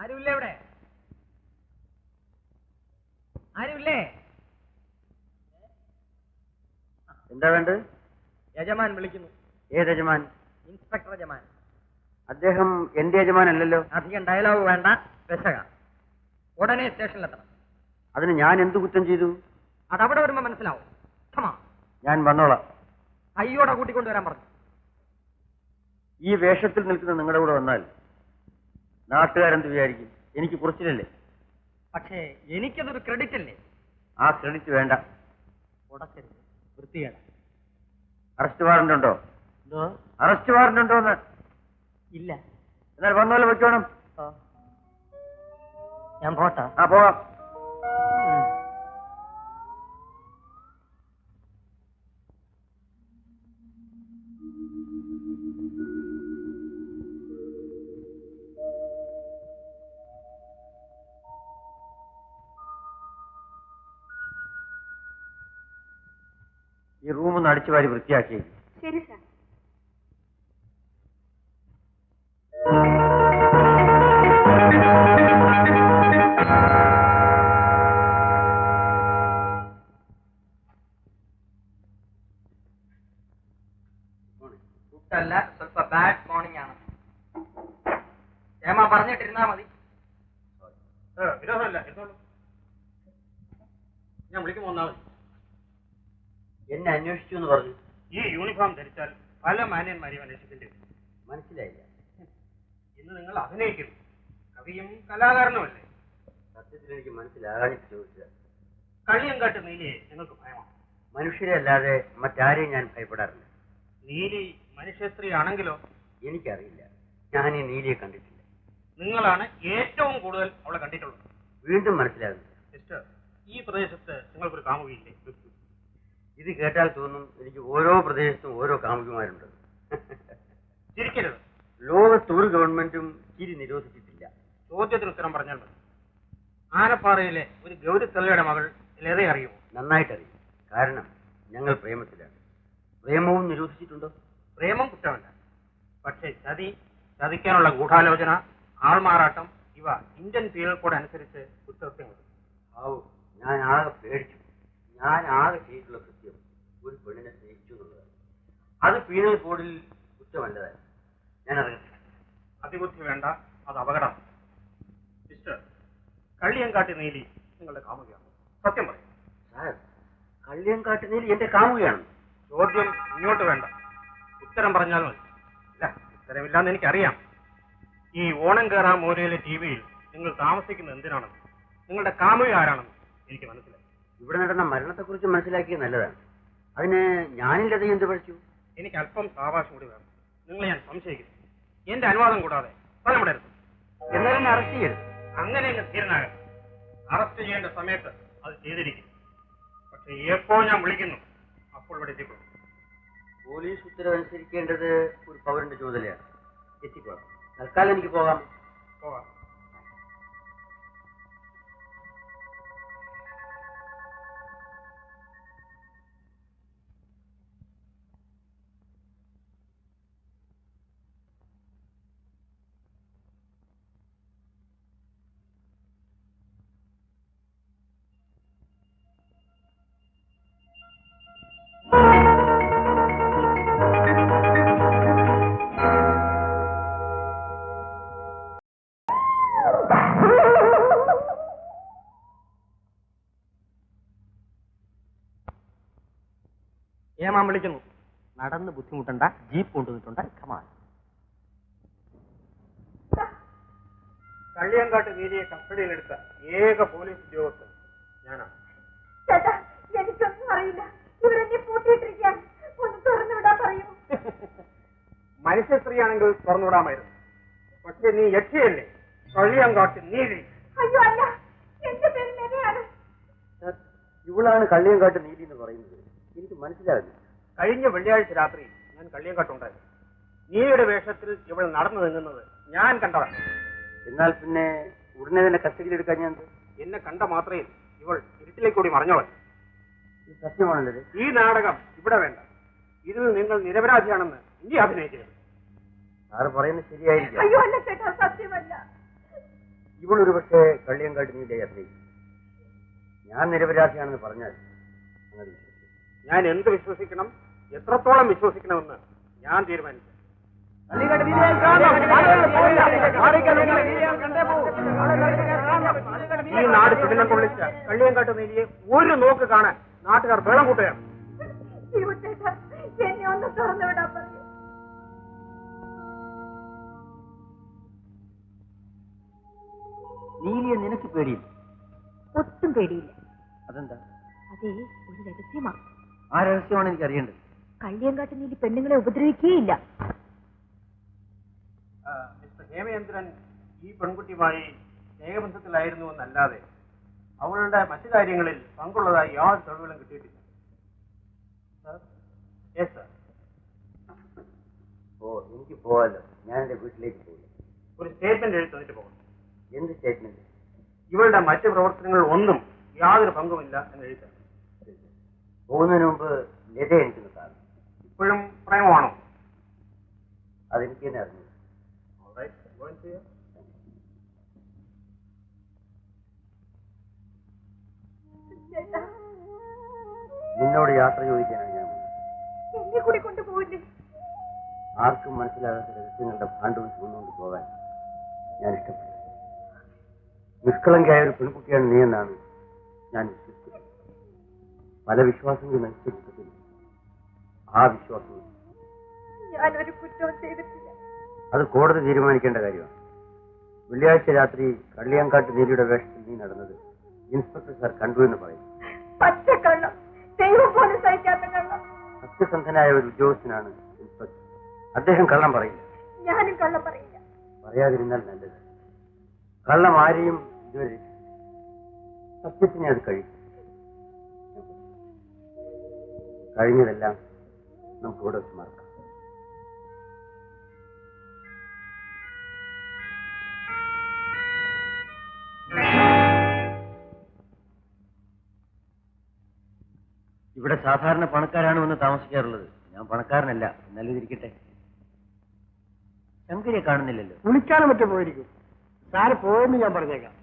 ആരുമില്ലേ ഇവിടെ? ആരുമില്ലേ? എന്താ വേണ്ടത്? യജമാൻ വിളിക്കുന്നു. ഏത് യജമാൻ? ഇൻസ്പെക്ടർ യജമാൻ. അദ്ദേഹം എന്റെ യജമാനല്ലല്ലോ. അധികം ഡയലോഗ് വേണ്ട, പെശക. ഉടനെ സ്റ്റേഷനിലെത്തണം. അതിന് ഞാൻ എന്ത് കുറ്റം ചെയ്തു? അതവിടെ വരുമ്പോ മനസ്സിലാവും. ഞാൻ വന്നോളാം. കയ്യോടെ കൂട്ടിക്കൊണ്ടുവരാൻ പറഞ്ഞു. ഈ വേഷത്തിൽ നിൽക്കുന്ന നിങ്ങളുടെ കൂടെ വന്നാൽ നാട്ടുകാരെന്ത് വിചാരിക്കും? എനിക്ക് കുറച്ചില്ലല്ലേ? പക്ഷേ എനിക്കതൊരു ക്രെഡിറ്റ് അല്ലേ? ആ ക്രെഡിറ്റ് വേണ്ട. ഉടക്കരുത്, വൃത്തികേട്. അറസ്റ്റ് വാറന്റ് ഉണ്ടോ? എന്തോ? അറസ്റ്റ് വാറന്റ് ഉണ്ടോന്ന്? ഇല്ല. എന്നാൽ വന്നോലെ വെച്ചോണം. ഞാൻ പോട്ടാ? ആ പോവാം. ഈ റൂമൊന്ന് അടിച്ചു വാരി വൃത്തിയാക്കിയേക്കും. ശരി സാർ. ഫുഡല്ല, ಸ್ವಲ್ಪ ബാഡ് മോർണിംഗ് ആണ്. ഏമാ പറഞ്ഞിട്ടിരുന്നാ മതി. വിരോധമല്ല, ഞാൻ വിളിക്കുമ്പോൾ വന്നാൽ മതി. എന്നെ അന്വേഷിച്ചു എന്ന് പറഞ്ഞു. ഈ യൂണിഫോം ധരിച്ചാൽ പല മാന്യന്മാരെയും അന്വേഷിക്കേണ്ടി വരും. മനസ്സിലായില്ല. ഇന്ന് നിങ്ങൾ അഭിനയിക്കുന്നു, കവിയും കലാകാരനുമല്ലേ? സത്യത്തിൽ എനിക്ക് മനസ്സിലാകാനിട്ട് ചോദിച്ചത്. കളിയങ്കാട്ട് നീലിയെ നിങ്ങൾക്ക് ഭയമാണ്. മനുഷ്യരെ അല്ലാതെ മറ്റാരെയും ഞാൻ ഭയപ്പെടാറില്ല. നീലി മനുഷ്യ സ്ത്രീ ആണെങ്കിലോ? എനിക്കറിയില്ല. ഞാൻ ഈ നീലിയെ കണ്ടിട്ടില്ല. നിങ്ങളാണ് ഏറ്റവും കൂടുതൽ അവളെ കണ്ടിട്ടുള്ളത്. വീണ്ടും മനസ്സിലാകുന്നില്ല. സിസ്റ്റർ, ഈ പ്രദേശത്ത് നിങ്ങൾക്കൊരു കാമുകയില്ലേ? ഇത് കേട്ടാൽ തോന്നും എനിക്ക് ഓരോ പ്രദേശത്തും ഓരോ കാമുകിമാരുണ്ട്. ചിരിക്കരുത്. ലോകത്തൊരു ഗവൺമെന്റും ചിരി നിരോധിച്ചിട്ടില്ല. ചോദ്യത്തിന് ഉത്തരം പറഞ്ഞാൽ മതി. ആനപ്പാറയിലെ ഒരു ഗൗരി തള്ളയുടെ മകൾ ലത അറിയുമോ? നന്നായിട്ടറിയും. കാരണം ഞങ്ങൾ പ്രേമത്തിലാണ്. പ്രേമവും നിരോധിച്ചിട്ടുണ്ടോ? പ്രേമം കുറ്റമല്ല. പക്ഷേ ചതിക്കാനുള്ള ഗൂഢാലോചന, ആൾമാറാട്ടം ഇവ ഇന്ത്യൻ പീനൽ കോഡ് അനുസരിച്ച് കുറ്റകൃത്യങ്ങൾ. ഞാൻ ആകെ പേടിച്ചു. ഞാൻ ആകെ ചെയ്തിട്ടുള്ള കൃത്യം ഒരു പെണ്ണിനെ സ്നേഹിച്ചു എന്നുള്ളതാണ്. അത് പീനൽ കോഡിൽ കുറ്റമല്ലതായി. ഞാൻ അറിയാം. അതിബുദ്ധി വേണ്ട, അത് അപകടം. സിസ്റ്റർ, കള്ളിയങ്കാട്ടി നീലി നിങ്ങളുടെ കാമുകയാണ്. സത്യം പറയും. സാർ, കള്ളിയങ്കാട്ട് നീലി എന്റെ കാമുകയാണ്. ചോദ്യം ഇങ്ങോട്ട് വേണ്ട, ഉത്തരം പറഞ്ഞാൽ മതി. ഇല്ല, ഉത്തരമില്ലാന്ന് എനിക്കറിയാം. ഈ ഓണം കയറാൻ മോരയിലെ ടിവിയിൽ നിങ്ങൾ താമസിക്കുന്നത് എന്തിനാണെന്ന്, നിങ്ങളുടെ കാമുക ആരാണെന്ന് എനിക്ക് മനസ്സിലായി. ഇവിടെ നടന്ന മരണത്തെക്കുറിച്ച് മനസ്സിലാക്കിയത് നല്ലതാണ്. അതിന് ഞാനില്ലത് എന്ത് പഠിച്ചു? എനിക്ക് അല്പം സാവകാശം കൂടി വേണം. നിങ്ങളെ ഞാൻ സംശയിക്കുന്നു. എന്റെ അനുവാദം കൂടാതെ സ്ഥലമിടരുത്. എന്നാലും അറസ്റ്റ് ചെയ്യരുത്. അങ്ങനെ ധീരനാകരുത്. അറസ്റ്റ് ചെയ്യേണ്ട സമയത്ത് അത് ചെയ്തിരിക്കും. പക്ഷെ എപ്പോ ഞാൻ വിളിക്കുന്നു അപ്പോൾ ഇവിടെ എത്തിപ്പെടും. പോലീസ് ഉത്തരവനുസരിക്കേണ്ടത് ഒരു പൗരന്റെ ചുമതലയാണ്. എത്തിക്കോളാം. തൽക്കാലം എനിക്ക് പോകാം. പോകാം. ഏമാൻ വിളിക്കുന്നു. നടന്ന് ബുദ്ധിമുട്ടണ്ട, ജീപ്പ് കൊണ്ടുവന്നിട്ടുണ്ട്. കമാൻ. കള്ളിയങ്കാട്ട് നീലിയെ കസ്റ്റഡിയിലെടുത്ത ഏക പോലീസ് ഉദ്യോഗസ്ഥൻ ഞാനാണ്. ചേട്ടാ, എനിക്കൊന്നും അറിയില്ല. ഇവരെന്നെ പൂട്ടിയിട്ടിരിക്കാൻ. ഒന്ന് തുറന്നുവിടാൻ പറയൂ. മനുഷ്യ സ്ത്രീയാണെങ്കിൽ തുറന്നുവിടാമായിരുന്നു. പക്ഷെ നീ യക്ഷിയല്ലേ, കള്ളിയങ്കാട്ട് നീലി. അയ്യോ അല്ല, എന്റെ പേര് ലതയാണ്. ഇവളാണ് കള്ളിയങ്കാട്ട് നീലി എന്ന് പറയുന്നത്. എനിക്ക് മനസ്സിലാകുന്നു. കഴിഞ്ഞ വെള്ളിയാഴ്ച രാത്രി ഞാൻ കള്ളിയങ്കാട്ടുണ്ടായിരുന്നു. നീലിയുടെ വേഷത്തിൽ ഇവൾ നടന്നു നീങ്ങുന്നത് ഞാൻ കണ്ടതാണ്. എന്നാൽ പിന്നെ ഉടനെ തന്നെ കസ്റ്റഡിയിലെടുക്കാൻ ഞാൻ എന്നെ കണ്ട മാത്രമേ ഇവൾ ഇരുട്ടിലേക്കൂടി മറിഞ്ഞവൾ. സത്യമാണല്ലേ? ഈ നാടകം ഇവിടെ വേണ്ട. ഇതിൽ നിങ്ങൾ നിരപരാധിയാണെന്ന് ഇനി അഭിനയിക്കരുത്. സാറ് പറയുന്നത് ശരിയായിരിക്കും. അയ്യോ അല്ല ചേട്ടാ, സത്യമല്ല. ഇവളൊരു പക്ഷേ കള്ളിയങ്കാട്ട് നീലയെ അഭിനയിക്കും. ഞാൻ നിരപരാധിയാണെന്ന് പറഞ്ഞാൽ അങ്ങനെ വിശ്വസിക്കും. ഞാൻ എന്ത് വിശ്വസിക്കണം, എത്രത്തോളം വിശ്വസിക്കണമെന്ന് ഞാൻ തീരുമാനിക്കും. ഈ നാട് സുദിനം കൊള്ളിച്ച കള്ളിയങ്കാട്ട് നീലിയെ ഒരു നോക്ക് കാണാൻ നാട്ടുകാർ വെള്ളം കൂട്ടുകയാണ്. അയ്യോ ചേട്ടാ, എന്നെ ഒന്ന് തുറന്നു വിടാൻ പറയൂ. നീലിയെ നിനക്ക് പേടിയില്ല? ഒട്ടും പേടിയില്ല. അതെന്താ? അതെ, ഒരു രഹസ്യമാണ്. ആ രഹസ്യമാണ് എനിക്ക് അറിയേണ്ടത്. കള്ളിയങ്കാട്ട് നീലി പെണ്ണുങ്ങളെ ഉപദ്രവിക്കുകയില്ല. മിസ്റ്റർ ഹേമചന്ദ്രൻ ഈ പെൺകുട്ടിയുമായി സ്നേഹബന്ധത്തിലായിരുന്നു എന്നല്ലാതെ അവളുടെ മറ്റു കാര്യങ്ങളിൽ പങ്കുള്ളതായി യാതൊരു തെളിവുകളും കിട്ടിയിട്ടില്ല. ഓ, എനിക്ക് പോവാലോ. ഞാൻ എന്റെ വീട്ടിലേക്ക് പോകും. ഒരു സ്റ്റേറ്റ്മെന്റ് എഴുതി തന്നിട്ട് പോകണം. എന്ത് സ്റ്റേറ്റ്മെന്റ്? ഇവളുടെ മറ്റു പ്രവർത്തനങ്ങൾ ഒന്നും യാതൊരു പങ്കുമില്ല എന്ന് എഴുതി. പോകുന്നതിന് മുമ്പ് ലത എനിക്കൊന്ന് കാണും. ഇപ്പോഴും പ്രേമമാണോ? അതെനിക്ക് തന്നെ അറിഞ്ഞു. നിന്നോട് യാത്ര ചോദിക്കാനാണ് ഞാൻ വന്നത്. എന്നെ കൂടി കൊണ്ടുപോയില്ലേ? ആർക്കും മനസ്സിലാകാത്ത രഹസ്യങ്ങളുടെ ഭാണ്ഡവും ചൂന്നുകൊണ്ട് പോകാൻ ഞാൻ ഇഷ്ടപ്പെട്ടു. നിഷ്കളങ്കയായ ഒരു പെൺകുട്ടിയാണ് നീ എന്നാണ് ഞാൻ വിശ്വസിക്കുന്നത്. പല വിശ്വാസങ്ങളും നശിപ്പിച്ചിട്ടില്ല. ആ വിശ്വാസം ഞാനൊരു കുറ്റവും ചെയ്തിട്ടില്ല. അത് കോടതി തീരുമാനിക്കേണ്ട കാര്യമാണ്. വെള്ളിയാഴ്ച രാത്രി കള്ളിയങ്കാട്ട് നീലിയുടെ വേഷത്തിൽ നീ നടന്നത് ഇൻസ്പെക്ടർ സാർ കണ്ടു എന്ന് പറയും. പച്ചക്കള്ളം, ദൈവം പോലും സഹിക്കാത്ത കള്ളം. സത്യസന്ധനായ ഒരു ഉദ്യോഗസ്ഥനാണ് ഇൻസ്പെക്ടർ. അദ്ദേഹം കള്ളം പറയില്ല. ഞാനും കള്ളം പറയില്ല. പറയാതിരുന്നാൽ നല്ലത്. കള്ളം ആരെയും ഇതുവരെ സത്യത്തിനെ അത് കഴിയും. കഴിഞ്ഞതെല്ലാം നമുക്ക് ഇവിടെ വെച്ച് മറക്കാം. ഇവിടെ സാധാരണ പണക്കാരാണ് വന്ന് താമസിക്കാറുള്ളത്. ഞാൻ പണക്കാരനല്ല. എന്നാലും ഇതിരിക്കട്ടെ. ശങ്കരിയെ കാണുന്നില്ലല്ലോ. കുളിക്കാനും മറ്റും പോയിരിക്കും. സാറ് പോയെന്ന് ഞാൻ പറഞ്ഞേക്കാം.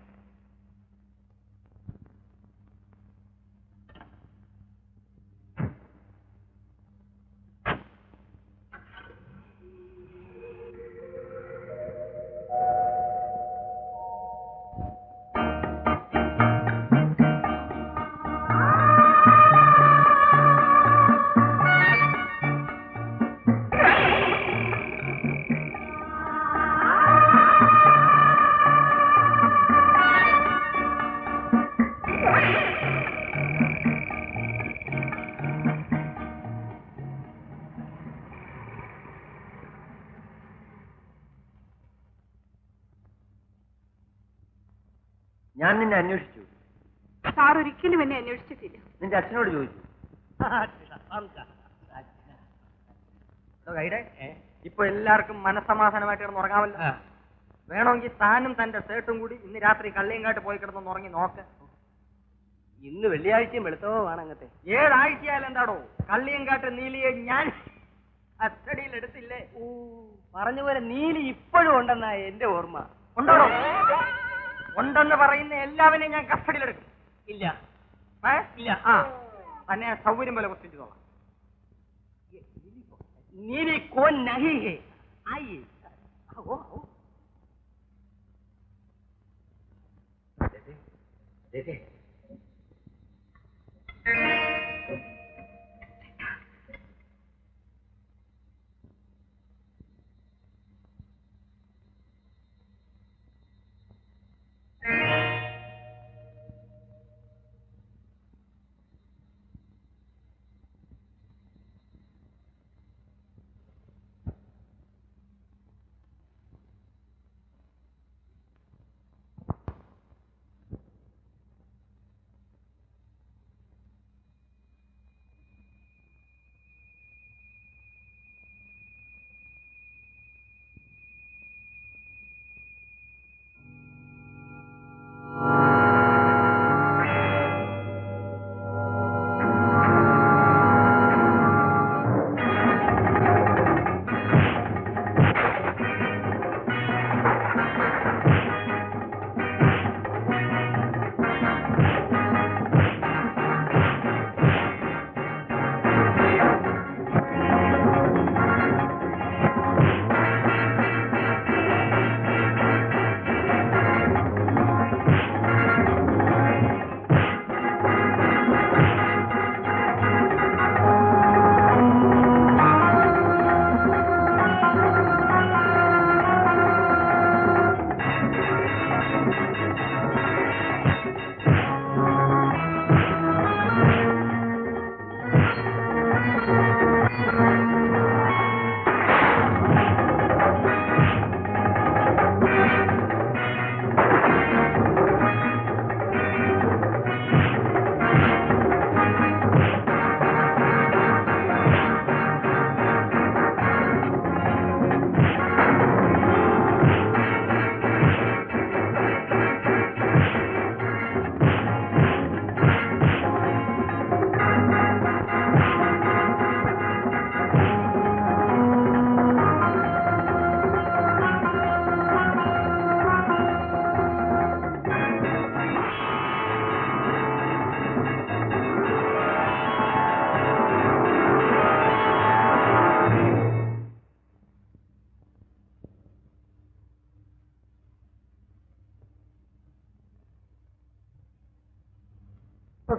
ഞാൻ നിന്നെ അന്വേഷിച്ചു. സാർ ഒരിക്കലും എന്നെ അന്വേഷിച്ചിട്ടില്ല. നിന്റെ അച്ഛനോട് ചോദിച്ചു. ഇപ്പൊ എല്ലാവർക്കും മനസ്സമാധാനമായിട്ട് കിടന്ന് ഉറങ്ങാമല്ലോ. വേണമെങ്കിൽ താനും തന്റെ സേട്ടും കൂടി ഇന്ന് രാത്രി കള്ളിയങ്കാട്ട് പോയി കിടന്ന് ഉറങ്ങി നോക്ക്. ഇന്ന് വെള്ളിയാഴ്ചയും വെളുത്തവുമാണ് അങ്ങത്തെ. ഏഴാഴ്ചയായാലും എന്താടോ കള്ളിയങ്കാട്ട് നീലിയെ ഞാൻ കസ്റ്റഡിയിൽ എടുത്തില്ലേ? പറഞ്ഞ പോലെ നീലി ഇപ്പോഴും ഉണ്ടെന്നാ എന്റെ ഓർമ്മ. ഉണ്ടോ? ഉണ്ടെന്ന് പറയുന്ന എല്ലാവരെയും ഞാൻ കസ്റ്റഡിയിലെടുക്കും. ഇല്ല ഇല്ല. ആ തന്നെ സൗകര്യം പോലെ കുറിച്ചിട്ടോളാം. നീലി കോൻ നഹി ഹേ. ആയി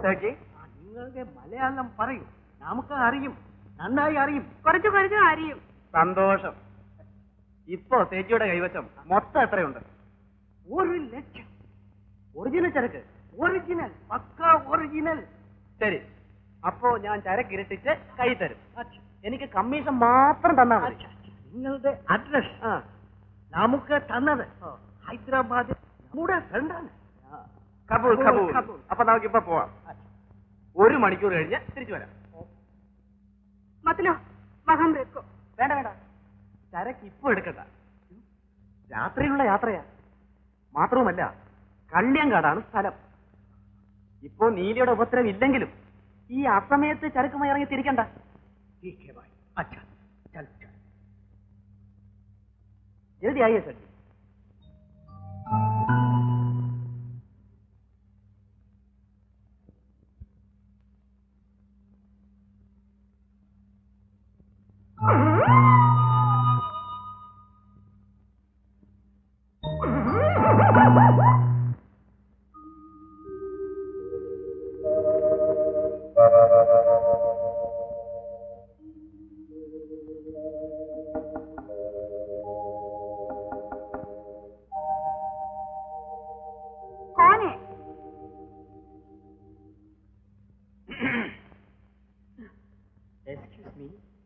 സേഠി നിങ്ങളുടെ മലയാളം പറയൂ, നമുക്ക് അറിയും, നന്നായി അറിയും. കുറച്ച് കുറച്ച് അറിയും. സന്തോഷം. ഇപ്പോ ചേച്ചിയുടെ കൈവശം മൊത്തം എത്രയുണ്ട്? 1,00,000. ഒറിജിനൽ ചരക്ക്, ഒറിജിനൽ, പക്കാ ഒറിജിനൽ. ശരി, അപ്പോ ഞാൻ ചരക്ക് ഇരട്ടിച്ച് കൈ തരും. എനിക്ക് കമ്മീഷൻ മാത്രം തന്നാ മതി. നിങ്ങളുടെ അഡ്രസ് നമുക്ക് തന്നത് ഹൈദരാബാദ് നമ്മുടെ ഫ്രണ്ടാണ്. കപൂർ കപൂർ. അപ്പൊ നമുക്കിപ്പോ പോവാം. 1 മണിക്കൂർ കഴിഞ്ഞ് തിരിച്ചു വരാം. മതലോ വഹം രക്കോ. വേണ്ട വേണ്ട, ചരക്ക് ഇപ്പൊ എടുക്കണ്ട. രാത്രിയിലുള്ള യാത്രയാ. മാത്രവുമല്ല, കള്ളിയങ്കാടാണ് സ്ഥലം. ഇപ്പോ നീലിയുടെ ഉപദ്രവം ഇല്ലെങ്കിലും ഈ അസമയത്ത് ചരക്കുമായി ഇറങ്ങി തിരിക്കണ്ട. ജൽദി ആയിേ സർ.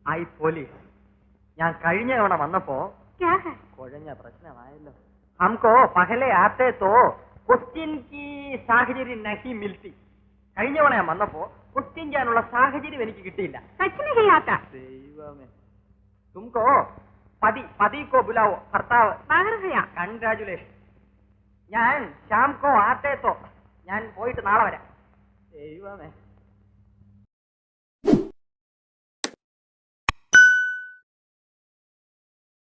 I police. ഞാൻ കഴിഞ്ഞ തവണ വന്നപ്പോ കുഴഞ്ഞ പ്രശ്നമായല്ലോ. ഹംകോ പഹലെ ആത്തെ തോ ക്വസ്റ്റ്യൻ കി സാഹചര്യം നഹി മിൽത്തി. കഴിഞ്ഞ തവണ ഞാൻ വന്നപ്പോ ക്വസ്റ്റ്യൻ ചെയ്യാനുള്ള സാഹചര്യം എനിക്ക് കിട്ടിയില്ല. ദൈവമേ. തുംകോ പതിക്കോ ബുലാവോ ഭർത്താവ്. കൺഗ്രാജുലേഷൻ. ഞാൻ ശ്യാംകോ ആത്തെ തോ. ഞാൻ പോയിട്ട് നാളെ വരാം. ദൈവമേ.